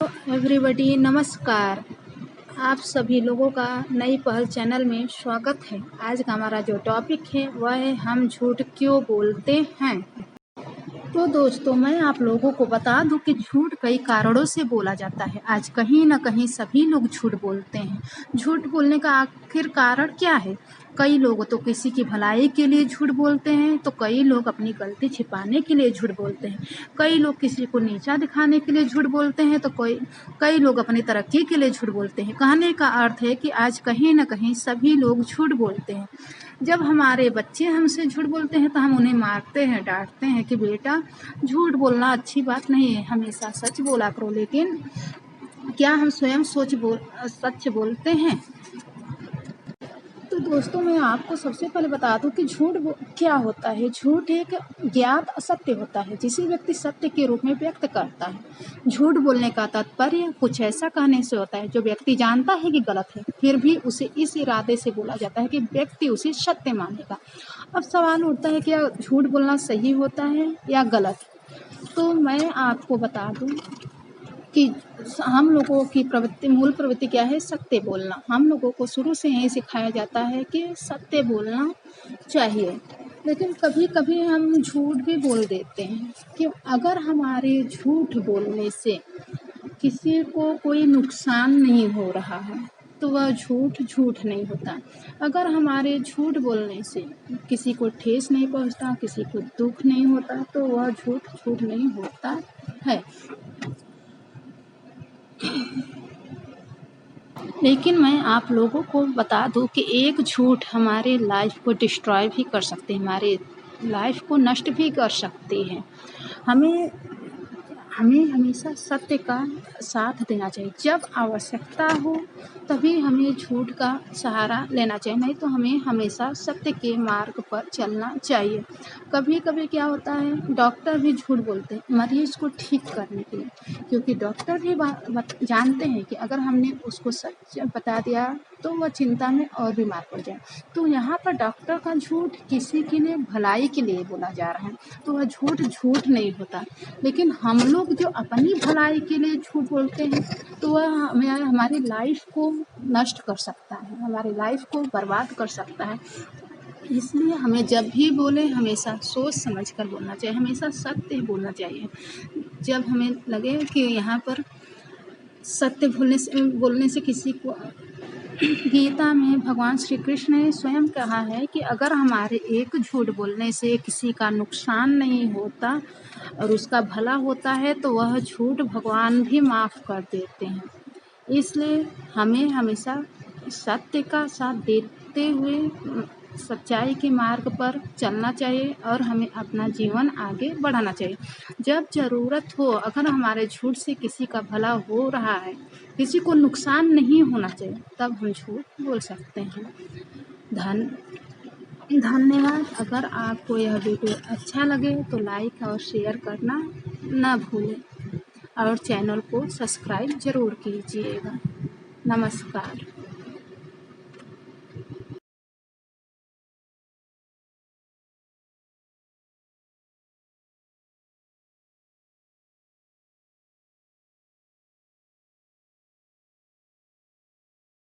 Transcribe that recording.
Everybody नमस्कार। आप सभी लोगों का नई पहल चैनल में स्वागत है। आज का हमारा जो टॉपिक है वह है हम झूठ क्यों बोलते हैं। तो दोस्तों, मैं आप लोगों को बता दूं कि झूठ कई कारणों से बोला जाता है। आज कहीं न कहीं सभी लोग झूठ बोलते हैं। झूठ बोलने का आखिर कारण क्या है? कई लोग तो किसी की भलाई के लिए झूठ बोलते हैं, तो कई लोग अपनी गलती छिपाने के लिए झूठ बोलते हैं। कई लोग किसी को नीचा दिखाने के लिए झूठ बोलते हैं, तो कई लोग अपनी तरक्की के लिए झूठ बोलते हैं। कहने का अर्थ है कि आज कहीं न कहीं सभी लोग झूठ बोलते हैं। जब हमारे बच्चे हमसे झूठ बोलते हैं तो हम उन्हें मारते हैं, डांटते हैं कि बेटा झूठ बोलना अच्छी बात नहीं है, हमेशा सच बोला करो। लेकिन क्या हम स्वयं सच बोलते हैं? तो दोस्तों, मैं आपको सबसे पहले बता दूं कि क्या होता है। झूठ एक ज्ञात असत्य होता है जिसे व्यक्ति सत्य के रूप में व्यक्त करता है। झूठ बोलने का तात्पर्य कुछ ऐसा कहने से होता है जो व्यक्ति जानता है कि गलत है, फिर भी उसे इस इरादे से बोला जाता है कि व्यक्ति उसे सत्य मानेगा। अब सवाल उठता है, क्या झूठ बोलना सही होता है या गलत? तो मैं आपको बता दूं कि हम लोगों की मूल प्रवृत्ति क्या है? सत्य बोलना। हम लोगों को शुरू से यही सिखाया जाता है कि सत्य बोलना चाहिए। लेकिन कभी कभी हम झूठ भी बोल देते हैं कि अगर हमारे झूठ बोलने से किसी को कोई नुकसान नहीं हो रहा है तो वह झूठ झूठ नहीं होता। अगर हमारे झूठ बोलने से किसी को ठेस नहीं पहुंचता, किसी को दुख नहीं होता, तो वह झूठ झूठ नहीं होता है। लेकिन मैं आप लोगों को बता दूं कि एक झूठ हमारे लाइफ को डिस्ट्रॉय भी कर सकते हैं, हमारे लाइफ को नष्ट भी कर सकते हैं। हमें हमें हमेशा सत्य का साथ देना चाहिए। जब आवश्यकता हो तभी हमें झूठ का सहारा लेना चाहिए, नहीं तो हमें हमेशा सत्य के मार्ग पर चलना चाहिए। कभी कभी क्या होता है, डॉक्टर भी झूठ बोलते हैं मरीज को ठीक करने के लिए, क्योंकि डॉक्टर भी जानते हैं कि अगर हमने उसको सच बता दिया तो वह चिंता में और बीमार पड़ जाए। तो यहाँ पर डॉक्टर का झूठ किसी के लिए भलाई के लिए बोला जा रहा है, तो वह झूठ झूठ नहीं होता। लेकिन हम लोग जो अपनी भलाई के लिए झूठ बोलते हैं तो वह हमारी लाइफ को नष्ट कर सकता है, हमारी लाइफ को बर्बाद कर सकता है। इसलिए हमें जब भी बोले हमेशा सोच समझ कर बोलना चाहिए, हमेशा सत्य बोलना चाहिए। जब हमें लगे कि यहाँ पर सत्य बोलने से किसी को, गीता में भगवान श्री कृष्ण ने स्वयं कहा है कि अगर हमारे एक झूठ बोलने से किसी का नुकसान नहीं होता और उसका भला होता है तो वह झूठ भगवान भी माफ़ कर देते हैं। इसलिए हमें हमेशा सत्य का साथ देते हुए सच्चाई के मार्ग पर चलना चाहिए और हमें अपना जीवन आगे बढ़ाना चाहिए। जब ज़रूरत हो, अगर हमारे झूठ से किसी का भला हो रहा है, किसी को नुकसान नहीं होना चाहिए, तब हम झूठ बोल सकते हैं। धन्यवाद। अगर आपको यह वीडियो अच्छा लगे तो लाइक और शेयर करना न भूलें और चैनल को सब्सक्राइब ज़रूर कीजिएगा। नमस्कार।